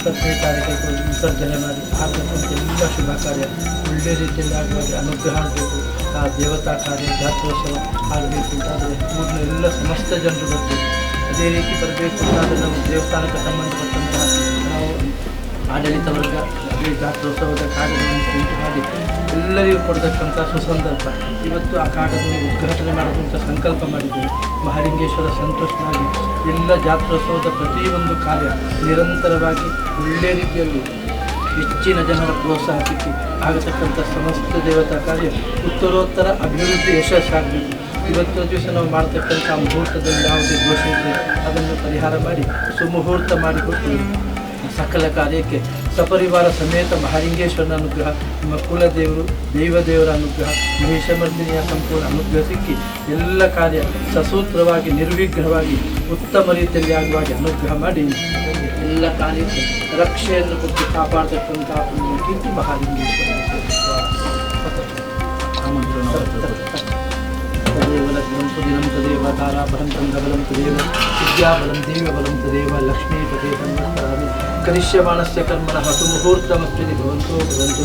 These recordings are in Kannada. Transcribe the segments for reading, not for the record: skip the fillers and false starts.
20ನೇ ತಾರೀಕಿಗೆ ವಿಸರ್ಜನೆ ಮಾಡಿ ಆಗತಕ್ಕಂಥ ಎಲ್ಲ ಶುಭ ಕಾರ್ಯ ಒಳ್ಳೆಯ ರೀತಿಯಲ್ಲಿ ಆಗುವಾಗ ಅನುಗ್ರಹ ಆಗಬೇಕು. ಆ ದೇವತಾ ಕಾರ್ಯ ಜಾತ್ರೋತ್ಸವ ಆಗಬೇಕು ಅಂತಾದರೆ ಊರಿನ ಎಲ್ಲ ಸಮಸ್ತ ಜನರು ಬರಬೇಕು. ಅದೇ ರೀತಿ ಬರಬೇಕು ಅಂತಾದರೆ ನಾವು ದೇವಸ್ಥಾನಕ್ಕೆ ಸಂಬಂಧಪಟ್ಟಂತಹ ನಾವು ಆಡಳಿತ ವರ್ಗ ಈ ಜಾತ್ರೋತ್ಸವದ ಕಾರ್ಯಗಳನ್ನು ಪ್ರಿಂಟ್ ಮಾಡಿ ಎಲ್ಲರಿಗೂ ಕೊಡತಕ್ಕಂಥ ಸುಸಂದರ್ಭ. ಇವತ್ತು ಆ ಕಾರ್ಯವನ್ನು ಉದ್ಘಾಟನೆ ಮಾಡೋದಂತ ಸಂಕಲ್ಪ ಮಾಡಿದ್ದೇವೆ. ಮಹಾಲಿಂಗೇಶ್ವರ ಸಂತೋಷನಾಗಿ ಎಲ್ಲ ಜಾತ್ರೋತ್ಸವದ ಪ್ರತಿಯೊಂದು ಕಾರ್ಯ ನಿರಂತರವಾಗಿ ಒಳ್ಳೆಯ ರೀತಿಯಲ್ಲಿ ಹೆಚ್ಚಿನ ಜನರ ಪ್ರೋತ್ಸಾಹ ಸಿಕ್ಕಿ ಆಗತಕ್ಕಂಥ ಸಮಸ್ತ ದೇವತಾ ಕಾರ್ಯ ಉತ್ತರೋತ್ತರ ಅಭಿವೃದ್ಧಿ ಯಶಸ್ಸಾಗಬೇಕು. ಇವತ್ತು ದಿವಸ ನಾವು ಮಾಡ್ತಕ್ಕಂಥ ಮುಹೂರ್ತದಲ್ಲಿ ಯಾವುದೇ ದೋಷ ಇದ್ದರೆ ಅದನ್ನು ಪರಿಹಾರ ಮಾಡಿ ಸುಮುಹೂರ್ತ ಮಾಡಿಕೊಟ್ಟು ಸಕಲ ಕಾರ್ಯಕ್ಕೆ ಸಪರಿವಾರ ಸಮೇತ ಮಹಾಲಿಂಗೇಶ್ವರನ ಅನುಗ್ರಹ, ನಿಮ್ಮ ಕುಲದೇವರು ದೈವದೇವರ ಅನುಗ್ರಹ, ಮಹಿಷಮರ್ದಿನಿಯ ಸಂಪೂರ್ಣ ಅನುಗ್ರಹ ಸಿಕ್ಕಿ ಎಲ್ಲ ಕಾರ್ಯ ಸಸೂತ್ರವಾಗಿ ನಿರ್ವಿಘ್ನವಾಗಿ ಉತ್ತಮ ರೀತಿಯಲ್ಲಿ ಆಗುವಾಗಿ ಅನುಗ್ರಹ ಮಾಡಿ ಎಲ್ಲ ಕಾರ್ಯಕ್ಕೆ ರಕ್ಷೆಯನ್ನು ಕೊಟ್ಟು ಕಾಪಾಡತಕ್ಕಂಥ ಕೀರ್ತಿ ಮಹಾಲಿಂಗೇಶ್ವರ. ಸುದಿನಂ ತದೇವ ತಾರಾಬಲಂ ಚಂದ್ರಬಲಂ ತದೇವ ವಿದ್ಯಾಬಲಂ ದೇವಬಲಂ ತದೇವ ಲಕ್ಷ್ಮೀಪದೇ ಸಂವತ್ಸರಾಣಿ ಕರಿಷ್ಯಮಾಣಸ್ಯ ಕರ್ಮಣಃ ಸುಮುಹೂರ್ತಮಸ್ಮಿತಿ ಭವಂತೋ ಭವಂತು.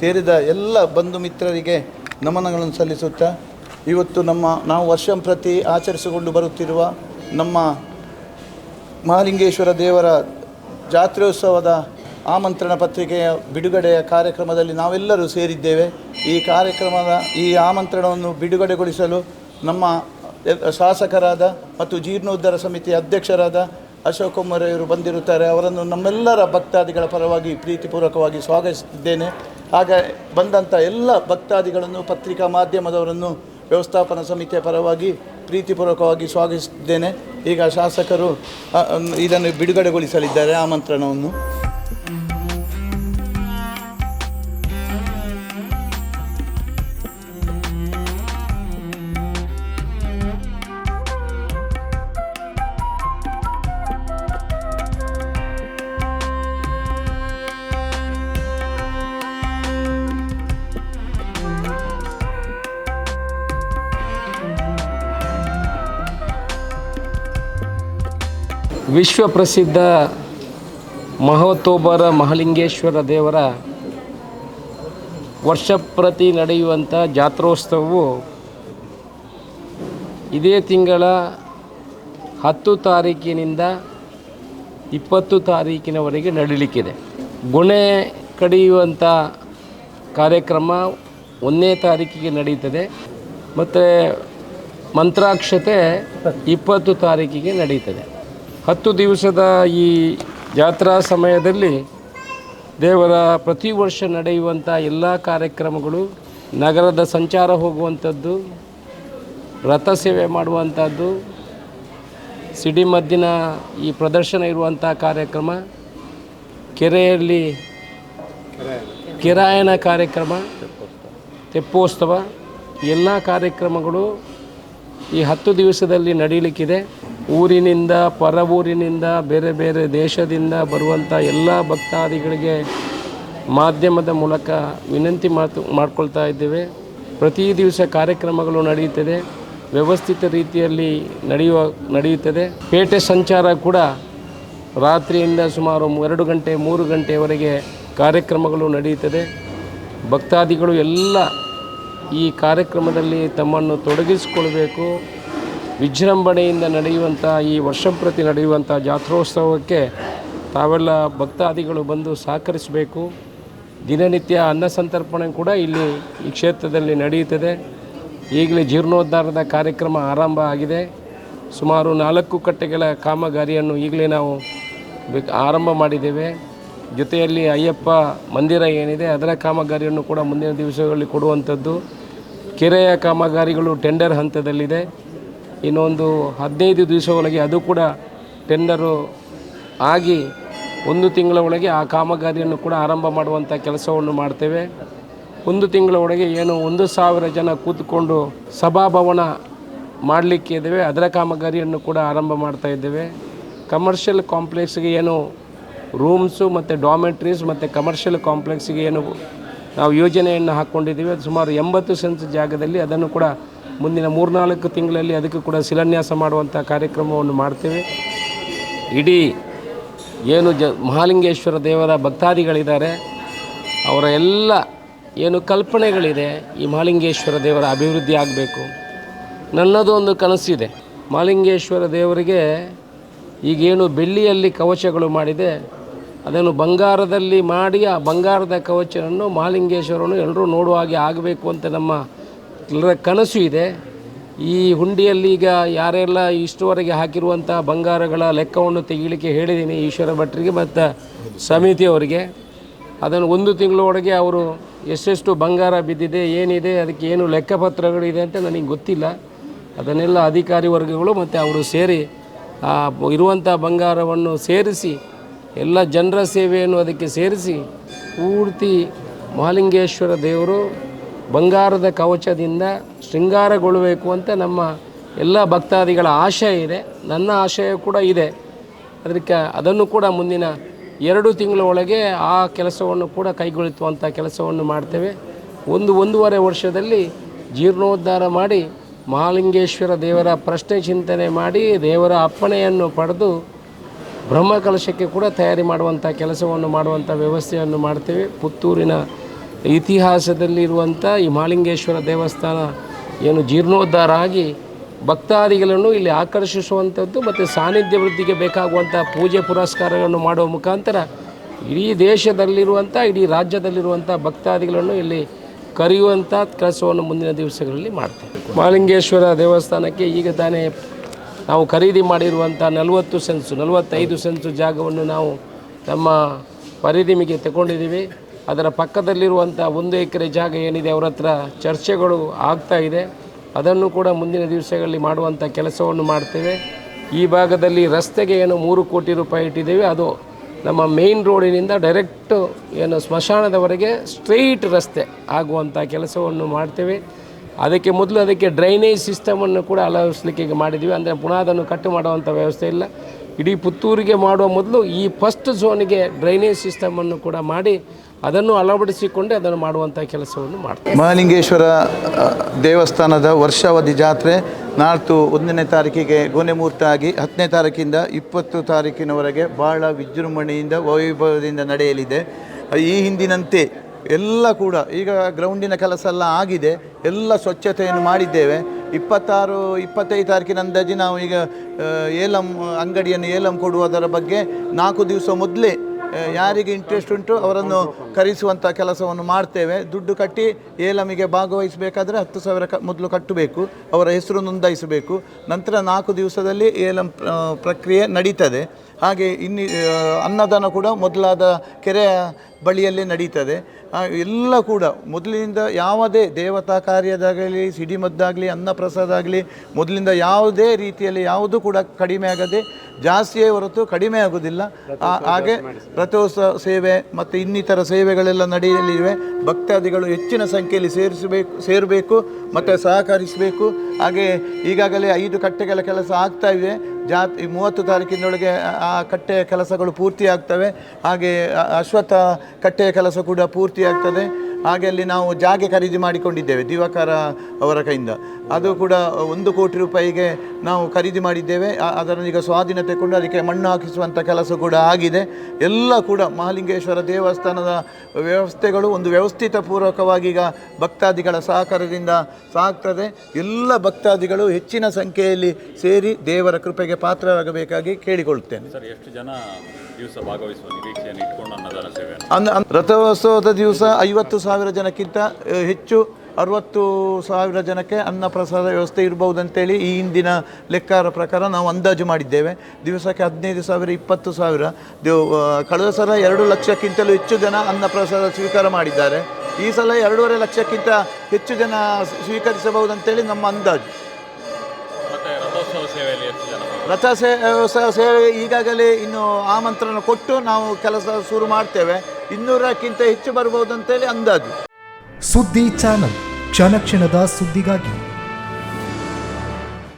ಸೇರಿದ ಎಲ್ಲ ಬಂಧು ಮಿತ್ರರಿಗೆ ನಮನಗಳನ್ನು ಸಲ್ಲಿಸುತ್ತಾ ಇವತ್ತು ನಾವು ವರ್ಷಂಪ್ರತಿ ಆಚರಿಸಿಕೊಂಡು ಬರುತ್ತಿರುವ ನಮ್ಮ ಮಹಾಲಿಂಗೇಶ್ವರ ದೇವರ ಜಾತ್ರೋತ್ಸವದ ಆಮಂತ್ರಣ ಪತ್ರಿಕೆಯ ಬಿಡುಗಡೆಯ ಕಾರ್ಯಕ್ರಮದಲ್ಲಿ ನಾವೆಲ್ಲರೂ ಸೇರಿದ್ದೇವೆ. ಈ ಆಮಂತ್ರಣವನ್ನು ಬಿಡುಗಡೆಗೊಳಿಸಲು ನಮ್ಮ ಶಾಸಕರಾದ ಮತ್ತು ಜೀರ್ಣೋದ್ಧಾರ ಸಮಿತಿಯ ಅಧ್ಯಕ್ಷರಾದ ಅಶೋಕ್ ಕುಮಾರವರು ಬಂದಿರುತ್ತಾರೆ. ಅವರನ್ನು ನಮ್ಮೆಲ್ಲರ ಭಕ್ತಾದಿಗಳ ಪರವಾಗಿ ಪ್ರೀತಿಪೂರ್ವಕವಾಗಿ ಸ್ವಾಗತಿಸಿದ್ದೇನೆ. ಹಾಗೆ ಬಂದಂಥ ಎಲ್ಲ ಭಕ್ತಾದಿಗಳನ್ನು ಪತ್ರಿಕಾ ಮಾಧ್ಯಮದವರನ್ನು ವ್ಯವಸ್ಥಾಪನಾ ಸಮಿತಿಯ ಪರವಾಗಿ ಪ್ರೀತಿಪೂರ್ವಕವಾಗಿ ಸ್ವಾಗತಿಸಿದ್ದೇನೆ. ಈಗ ಶಾಸಕರು ಇದನ್ನು ಬಿಡುಗಡೆಗೊಳಿಸಲಿದ್ದಾರೆ ಆಮಂತ್ರಣವನ್ನು. ವಿಶ್ವಪ್ರಸಿದ್ಧ ಮಹೋತ್ತೋಬರ ಮಹಾಲಿಂಗೇಶ್ವರ ದೇವರ ವರ್ಷಪ್ರತಿ ನಡೆಯುವಂಥ ಜಾತ್ರೋತ್ಸವವು ಇದೇ ತಿಂಗಳ 10 ತಾರೀಕಿನಿಂದ 20 ತಾರೀಕಿನವರೆಗೆ ನಡೀಲಿಕ್ಕಿದೆ. ಗೊನೆ ಕಡಿಯುವಂಥ ಕಾರ್ಯಕ್ರಮ 1ನೇ ತಾರೀಕಿಗೆ ನಡೀತದೆ ಮತ್ತು ಮಂತ್ರಾಕ್ಷತೆ 20 ತಾರೀಕಿಗೆ ನಡೀತದೆ. 10 ದಿವಸದ ಈ ಜಾತ್ರಾ ಸಮಯದಲ್ಲಿ ದೇವರ ಪ್ರತಿ ವರ್ಷ ನಡೆಯುವಂಥ ಎಲ್ಲ ಕಾರ್ಯಕ್ರಮಗಳು, ನಗರದ ಸಂಚಾರ ಹೋಗುವಂಥದ್ದು, ರಥಸೇವೆ ಮಾಡುವಂಥದ್ದು, ಸಿಡಿಮದ್ದಿನ ಈ ಪ್ರದರ್ಶನ ಇರುವಂಥ ಕಾರ್ಯಕ್ರಮ, ಕೆರೆಯಲ್ಲಿ ಕೆರಾಯನ ಕಾರ್ಯಕ್ರಮ, ತೆಪ್ಪೋತ್ಸವ, ಎಲ್ಲ ಕಾರ್ಯಕ್ರಮಗಳು ಈ 10 ದಿವಸದಲ್ಲಿ ನಡೀಲಿಕ್ಕಿದೆ. ಊರಿನಿಂದ ಪರ ಊರಿನಿಂದ ಬೇರೆ ಬೇರೆ ದೇಶದಿಂದ ಬರುವಂಥ ಎಲ್ಲ ಭಕ್ತಾದಿಗಳಿಗೆ ಮಾಧ್ಯಮದ ಮೂಲಕ ವಿನಂತಿ ಮಾಡ್ಕೊಳ್ತಾ ಇದ್ದೇವೆ. ಪ್ರತಿ ದಿವಸ ಕಾರ್ಯಕ್ರಮಗಳು ನಡೆಯುತ್ತದೆ, ವ್ಯವಸ್ಥಿತ ರೀತಿಯಲ್ಲಿ ನಡೆಯುತ್ತದೆ. ಪೇಟೆ ಸಂಚಾರ ಕೂಡ ರಾತ್ರಿಯಿಂದ ಸುಮಾರು 2 ಗಂಟೆ 3 ಗಂಟೆಯವರೆಗೆ ಕಾರ್ಯಕ್ರಮಗಳು ನಡೆಯುತ್ತದೆ. ಭಕ್ತಾದಿಗಳು ಎಲ್ಲ ಈ ಕಾರ್ಯಕ್ರಮದಲ್ಲಿ ತಮ್ಮನ್ನು ತೊಡಗಿಸಿಕೊಳ್ಬೇಕು. ವಿಜೃಂಭಣೆಯಿಂದ ನಡೆಯುವಂಥ ಈ ವರ್ಷಂಪ್ರತಿ ನಡೆಯುವಂಥ ಜಾತ್ರೋತ್ಸವಕ್ಕೆ ತಾವೆಲ್ಲ ಭಕ್ತಾದಿಗಳು ಬಂದು ಸಹಕರಿಸಬೇಕು. ದಿನನಿತ್ಯ ಅನ್ನ ಸಂತರ್ಪಣೆ ಕೂಡ ಇಲ್ಲಿ ಈ ಕ್ಷೇತ್ರದಲ್ಲಿ ನಡೆಯುತ್ತದೆ. ಈಗಲೇ ಜೀರ್ಣೋದ್ಧಾರದ ಕಾರ್ಯಕ್ರಮ ಆರಂಭ ಆಗಿದೆ. ಸುಮಾರು 4 ಕಟ್ಟೆಗಳ ಕಾಮಗಾರಿಯನ್ನು ಈಗಲೇ ನಾವು ಆರಂಭ ಮಾಡಿದ್ದೇವೆ. ಜೊತೆಯಲ್ಲಿ ಅಯ್ಯಪ್ಪ ಮಂದಿರ ಏನಿದೆ ಅದರ ಕಾಮಗಾರಿಯನ್ನು ಕೂಡ ಮುಂದಿನ ದಿವಸಗಳಲ್ಲಿ ಕೊಡುವಂಥದ್ದು. ಕೆರೆಯ ಕಾಮಗಾರಿಗಳು ಟೆಂಡರ್ ಹಂತದಲ್ಲಿದೆ. ಇನ್ನೊಂದು 15 ದಿವಸ ಒಳಗೆ ಅದು ಕೂಡ ಟೆಂಡರು ಆಗಿ 1 ತಿಂಗಳ ಒಳಗೆ ಆ ಕಾಮಗಾರಿಯನ್ನು ಕೂಡ ಆರಂಭ ಮಾಡುವಂಥ ಕೆಲಸವನ್ನು ಮಾಡ್ತೇವೆ. 1 ತಿಂಗಳ ಒಳಗೆ ಏನು 1,000 ಜನ ಕೂತ್ಕೊಂಡು ಸಭಾಭವನ ಮಾಡಲಿಕ್ಕೆ ಇದ್ದೇವೆ, ಅದರ ಕಾಮಗಾರಿಯನ್ನು ಕೂಡ ಆರಂಭ ಮಾಡ್ತಾ ಇದ್ದೇವೆ. ಕಮರ್ಷಿಯಲ್ ಕಾಂಪ್ಲೆಕ್ಸ್ಗೆ ಏನು ರೂಮ್ಸು ಮತ್ತು ಡಾಮೆಟ್ರೀಸ್ ಮತ್ತು ಕಮರ್ಷಿಯಲ್ ಕಾಂಪ್ಲೆಕ್ಸ್ಗೆ ಏನು ನಾವು ಯೋಜನೆಯನ್ನು ಹಾಕ್ಕೊಂಡಿದ್ದೀವಿ. ಅದು ಸುಮಾರು 80 ಸೆಂಟ್ಸ್ ಜಾಗದಲ್ಲಿ ಅದನ್ನು ಕೂಡ ಮುಂದಿನ 3-4 ತಿಂಗಳಲ್ಲಿ ಅದಕ್ಕೂ ಕೂಡ ಶಿಲಾನ್ಯಾಸ ಮಾಡುವಂಥ ಕಾರ್ಯಕ್ರಮವನ್ನು ಮಾಡ್ತೇವೆ. ಇಡೀ ಏನು ಮಹಾಲಿಂಗೇಶ್ವರ ದೇವರ ಭಕ್ತಾದಿಗಳಿದ್ದಾರೆ, ಅವರ ಎಲ್ಲ ಏನು ಕಲ್ಪನೆಗಳಿದೆ, ಈ ಮಹಾಲಿಂಗೇಶ್ವರ ದೇವರ ಅಭಿವೃದ್ಧಿ ಆಗಬೇಕು. ನನ್ನದು ಒಂದು ಕನಸಿದೆ. ಮಹಾಲಿಂಗೇಶ್ವರ ದೇವರಿಗೆ ಈಗೇನು ಬೆಳ್ಳಿಯಲ್ಲಿ ಕವಚಗಳು ಮಾಡಿದೆ, ಅದನ್ನು ಬಂಗಾರದಲ್ಲಿ ಮಾಡಿ ಆ ಬಂಗಾರದ ಕವಚವನ್ನು ಮಹಾಲಿಂಗೇಶ್ವರನು ಎಲ್ಲರೂ ನೋಡುವ ಹಾಗೆ ಆಗಬೇಕು ಅಂತ ನಮ್ಮ ಎಲ್ಲರ ಕನಸು ಇದೆ. ಈ ಹುಂಡಿಯಲ್ಲಿ ಈಗ ಯಾರೆಲ್ಲ ಇಷ್ಟುವರೆಗೆ ಹಾಕಿರುವಂಥ ಬಂಗಾರಗಳ ಲೆಕ್ಕವನ್ನು ತೆಗೀಲಿಕ್ಕೆ ಹೇಳಿದ್ದೀನಿ ಈಶ್ವರ ಭಟ್ರಿಗೆ ಮತ್ತು ಸಮಿತಿಯವರಿಗೆ. ಅದನ್ನು 1 ತಿಂಗಳೊಳಗೆ ಅವರು ಎಷ್ಟೆಷ್ಟು ಬಂಗಾರ ಬಿದ್ದಿದೆ, ಏನಿದೆ, ಅದಕ್ಕೆ ಏನು ಲೆಕ್ಕಪತ್ರಗಳಿದೆ ಅಂತ ನನಗೆ ಗೊತ್ತಿಲ್ಲ. ಅದನ್ನೆಲ್ಲ ಅಧಿಕಾರಿ ವರ್ಗಗಳು ಮತ್ತು ಅವರು ಸೇರಿ ಇರುವಂಥ ಬಂಗಾರವನ್ನು ಸೇರಿಸಿ ಎಲ್ಲ ಜನರ ಸೇವೆಯನ್ನು ಅದಕ್ಕೆ ಸೇರಿಸಿ ಪೂರ್ತಿ ಮಹಾಲಿಂಗೇಶ್ವರ ದೇವರು ಬಂಗಾರದ ಕವಚದಿಂದ ಶೃಂಗಾರಗೊಳ್ಳಬೇಕು ಅಂತ ನಮ್ಮ ಎಲ್ಲ ಭಕ್ತಾದಿಗಳ ಆಶಯ ಇದೆ. ನನ್ನ ಆಶಯ ಕೂಡ ಇದೆ. ಅದನ್ನು ಕೂಡ ಮುಂದಿನ 2 ತಿಂಗಳ ಒಳಗೆ ಆ ಕೆಲಸವನ್ನು ಕೂಡ ಕೈಗೊಳ್ಳುವಂಥ ಕೆಲಸವನ್ನು ಮಾಡ್ತೇವೆ. 1-1.5 ವರ್ಷದಲ್ಲಿ ಜೀರ್ಣೋದ್ಧಾರ ಮಾಡಿ ಮಹಾಲಿಂಗೇಶ್ವರ ದೇವರ ಪ್ರಶ್ನೆ ಚಿಂತನೆ ಮಾಡಿ ದೇವರ ಅಪ್ಪಣೆಯನ್ನು ಪಡೆದು ಬ್ರಹ್ಮಕಲಶಕ್ಕೆ ಕೂಡ ತಯಾರಿ ಮಾಡುವಂಥ ಕೆಲಸವನ್ನು ಮಾಡುವಂಥ ವ್ಯವಸ್ಥೆಯನ್ನು ಮಾಡ್ತೇವೆ. ಪುತ್ತೂರಿನ ಇತಿಹಾಸದಲ್ಲಿರುವಂಥ ಈ ಮಹಾಲಿಂಗೇಶ್ವರ ದೇವಸ್ಥಾನ ಏನು ಜೀರ್ಣೋದ್ಧಾರ ಆಗಿ ಭಕ್ತಾದಿಗಳನ್ನು ಇಲ್ಲಿ ಆಕರ್ಷಿಸುವಂಥದ್ದು ಮತ್ತು ಸಾನ್ನಿಧ್ಯ ವೃದ್ಧಿಗೆ ಬೇಕಾಗುವಂಥ ಪೂಜೆ ಪುರಸ್ಕಾರಗಳನ್ನು ಮಾಡುವ ಮುಖಾಂತರ ಇಡೀ ದೇಶದಲ್ಲಿರುವಂಥ ಇಡೀ ರಾಜ್ಯದಲ್ಲಿರುವಂಥ ಭಕ್ತಾದಿಗಳನ್ನು ಇಲ್ಲಿ ಕರೆಯುವಂಥ ಕೆಲಸವನ್ನು ಮುಂದಿನ ದಿವಸಗಳಲ್ಲಿ ಮಾಡ್ತೇವೆ. ಮಹಾಲಿಂಗೇಶ್ವರ ದೇವಸ್ಥಾನಕ್ಕೆ ಈಗ ತಾನೇ ನಾವು ಖರೀದಿ ಮಾಡಿರುವಂಥ 45 ಸೆನ್ಸು ಜಾಗವನ್ನು ನಾವು ನಮ್ಮ ಪರಿಧಿಮಿಗೆ ತಗೊಂಡಿದ್ದೀವಿ. ಅದರ ಪಕ್ಕದಲ್ಲಿರುವಂಥ 1 ಎಕರೆ ಜಾಗ ಏನಿದೆ ಅವರ ಹತ್ರ ಚರ್ಚೆಗಳು ಆಗ್ತಾ ಇದೆ. ಅದನ್ನು ಕೂಡ ಮುಂದಿನ ದಿವಸಗಳಲ್ಲಿ ಮಾಡುವಂಥ ಕೆಲಸವನ್ನು ಮಾಡ್ತೇವೆ. ಈ ಭಾಗದಲ್ಲಿ ರಸ್ತೆಗೆ ಏನು 3 ಕೋಟಿ ರೂಪಾಯಿ ಇಟ್ಟಿದ್ದೇವೆ. ಅದು ನಮ್ಮ ಮೇಯ್ನ್ ರೋಡಿನಿಂದ ಡೈರೆಕ್ಟು ಏನು ಸ್ಮಶಾನದವರೆಗೆ ಸ್ಟ್ರೈಟ್ ರಸ್ತೆ ಆಗುವಂಥ ಕೆಲಸವನ್ನು ಮಾಡ್ತೇವೆ. ಅದಕ್ಕೆ ಮೊದಲು ಅದಕ್ಕೆ ಡ್ರೈನೇಜ್ ಸಿಸ್ಟಮನ್ನು ಕೂಡ ಅಳವಡಿಸಲಿಕ್ಕೆ ಈಗ ಮಾಡಿದ್ದೀವಿ. ಅಂದರೆ ಪುನಃ ಅದನ್ನು ಕಟ್ಟು ಮಾಡುವಂಥ ವ್ಯವಸ್ಥೆ ಇಲ್ಲ. ಇಡೀ ಪುತ್ತೂರಿಗೆ ಮಾಡುವ ಮೊದಲು ಈ ಫಸ್ಟ್ ಝೋನಿಗೆ ಡ್ರೈನೇಜ್ ಸಿಸ್ಟಮನ್ನು ಕೂಡ ಮಾಡಿ ಅದನ್ನು ಅಳವಡಿಸಿಕೊಂಡು ಅದನ್ನು ಮಾಡುವಂಥ ಕೆಲಸವನ್ನು ಮಾಡ್ತೀವಿ. ಮಹಾಲಿಂಗೇಶ್ವರ ದೇವಸ್ಥಾನದ ವರ್ಷಾವಧಿ ಜಾತ್ರೆ ನಾಳ್ದು 1ನೇ ತಾರೀಕಿಗೆ ಗೊನೆ ಮುಹೂರ್ತ ಆಗಿ 10ನೇ ತಾರೀಕಿಂದ 20 ತಾರೀಕಿನವರೆಗೆ ಭಾಳ ವಿಜೃಂಭಣೆಯಿಂದ ವೈಭವದಿಂದ ನಡೆಯಲಿದೆ. ಈ ಹಿಂದಿನಂತೆ ಎಲ್ಲ ಕೂಡ ಈಗ ಗ್ರೌಂಡಿನ ಕೆಲಸ ಎಲ್ಲ ಆಗಿದೆ, ಎಲ್ಲ ಸ್ವಚ್ಛತೆಯನ್ನು ಮಾಡಿದ್ದೇವೆ. 26-25 ತಾರೀಕಿನ ಅಂದಾಜು ನಾವು ಈಗ ಏಲಂ ಅಂಗಡಿಯನ್ನು ಏಲಂ ಕೊಡುವುದರ ಬಗ್ಗೆ 4 ದಿವಸ ಮೊದಲೇ ಯಾರಿಗೆ ಇಂಟ್ರೆಸ್ಟ್ ಉಂಟು ಅವರನ್ನು ಕರೆಸುವಂಥ ಕೆಲಸವನ್ನು ಮಾಡ್ತೇವೆ. ದುಡ್ಡು ಕಟ್ಟಿ ಏಲಮಿಗೆ ಭಾಗವಹಿಸಬೇಕಾದ್ರೆ 10,000 ಮೊದಲು ಕಟ್ಟಬೇಕು, ಅವರ ಹೆಸರು ನೋಂದಾಯಿಸಬೇಕು. ನಂತರ 4 ದಿವಸದಲ್ಲಿ ಏಲಂ ಪ್ರಕ್ರಿಯೆ ನಡೀತದೆ. ಹಾಗೆ ಅನ್ನದಾನ ಕೂಡ ಮೊದಲಾದ ಕೆರೆಯ ಬಳಿಯಲ್ಲೇ ನಡೀತದೆ. ಎಲ್ಲ ಕೂಡ ಮೊದಲಿನಿಂದ ಯಾವುದೇ ದೇವತಾ ಕಾರ್ಯದಾಗಲಿ, ಸಿಡಿಮದ್ದಾಗಲಿ, ಅನ್ನಪ್ರಸಾದ ಆಗಲಿ ಮೊದಲಿಂದ ಯಾವುದೇ ರೀತಿಯಲ್ಲಿ ಯಾವುದೂ ಕೂಡ ಕಡಿಮೆ ಆಗದೆ ಜಾಸ್ತಿಯೇ ಹೊರತು ಕಡಿಮೆ ಆಗೋದಿಲ್ಲ. ಹಾಗೆ ರಥೋತ್ಸವ ಸೇವೆ ಮತ್ತು ಇನ್ನಿತರ ಸೇವೆಗಳೆಲ್ಲ ನಡೆಯಲಿವೆ. ಭಕ್ತಾದಿಗಳು ಹೆಚ್ಚಿನ ಸಂಖ್ಯೆಯಲ್ಲಿ ಸೇರಬೇಕು ಮತ್ತು ಸಹಕರಿಸಬೇಕು. ಹಾಗೆ ಈಗಾಗಲೇ 5 ಕಟ್ಟೆಗಳ ಕೆಲಸ ಆಗ್ತಾ ಇವೆ. 30 ತಾರೀಕಿನೊಳಗೆ ಆ ಕಟ್ಟೆಯ ಕೆಲಸಗಳು ಪೂರ್ತಿ ಆಗ್ತವೆ. ಹಾಗೆ ಅಶ್ವತ್ಥ ಕಟ್ಟೆಯ ಕೆಲಸ ಕೂಡ ಪೂರ್ತಿ ಆಗ್ತದೆ. ಹಾಗೆ ಅಲ್ಲಿ ನಾವು ಜಾಗೆ ಖರೀದಿ ಮಾಡಿಕೊಂಡಿದ್ದೇವೆ ದಿವಾಕರ ಅವರ ಕೈಯಿಂದ. ಅದು ಕೂಡ 1 ಕೋಟಿ ರೂಪಾಯಿಗೆ ನಾವು ಖರೀದಿ ಮಾಡಿದ್ದೇವೆ. ಅದನ್ನು ಈಗ ಸ್ವಾಧೀನ ತೆಗೆದುಕೊಂಡು ಅದಕ್ಕೆ ಮಣ್ಣು ಹಾಕಿಸುವಂಥ ಕೆಲಸ ಕೂಡ ಆಗಿದೆ. ಎಲ್ಲ ಕೂಡ ಮಹಾಲಿಂಗೇಶ್ವರ ದೇವಸ್ಥಾನದ ವ್ಯವಸ್ಥೆಗಳು ಒಂದು ವ್ಯವಸ್ಥಿತ ಪೂರ್ವಕವಾಗಿ ಈಗ ಭಕ್ತಾದಿಗಳ ಸಹಕಾರದಿಂದ ಸಾಗ್ತದೆ. ಎಲ್ಲ ಭಕ್ತಾದಿಗಳು ಹೆಚ್ಚಿನ ಸಂಖ್ಯೆಯಲ್ಲಿ ಸೇರಿ ದೇವರ ಕೃಪೆಗೆ ಪಾತ್ರರಾಗಬೇಕಾಗಿ ಕೇಳಿಕೊಳ್ಳುತ್ತೇನೆ. ಸರ್, ಎಷ್ಟು ಜನ ದಿವಸ ಭಾಗವಹಿಸುವ ನಿರೀಕ್ಷೆಯನ್ನು ಇಟ್ಕೊಂಡು ಅನ್ನದಾನ ಸೇವೆ? ರಥೋತ್ಸವದ ದಿವಸ 50,000 ಜನಕ್ಕಿಂತ ಹೆಚ್ಚು, 60,000 ಜನಕ್ಕೆ ಅನ್ನ ಪ್ರಸಾದ ವ್ಯವಸ್ಥೆ ಇರಬಹುದಂತೇಳಿ ಈ ಹಿಂದಿನ ಲೆಕ್ಕಾರ ಪ್ರಕಾರ ನಾವು ಅಂದಾಜು ಮಾಡಿದ್ದೇವೆ. ದಿವಸಕ್ಕೆ 15,000, 20,000. ಕಳೆದ ಸಲ 2 ಲಕ್ಷಕ್ಕಿಂತಲೂ ಹೆಚ್ಚು ಜನ ಅನ್ನ ಪ್ರಸಾದ ಸ್ವೀಕಾರ ಮಾಡಿದ್ದಾರೆ. ಈ ಸಲ 2.5 ಲಕ್ಷಕ್ಕಿಂತ ಹೆಚ್ಚು ಜನ ಸ್ವೀಕರಿಸಬಹುದಂತೇಳಿ ನಮ್ಮ ಅಂದಾಜು. ರಥೋತ್ಸವ ಸೇವೆ ಈಗಾಗಲೇ ಇನ್ನು ಆಮಂತ್ರಣ ಕೊಟ್ಟು ನಾವು ಕೆಲಸ ಶುರು ಮಾಡ್ತೇವೆ. 200ಕ್ಕಿಂತ ಹೆಚ್ಚು ಬರ್ಬೋದಂತೇಳಿ ಅಂದಾಜು. ಸುದ್ದಿ ಚಾನಲ್, ಕ್ಷಣ ಕ್ಷಣದ ಸುದ್ದಿಗಾಗಿ.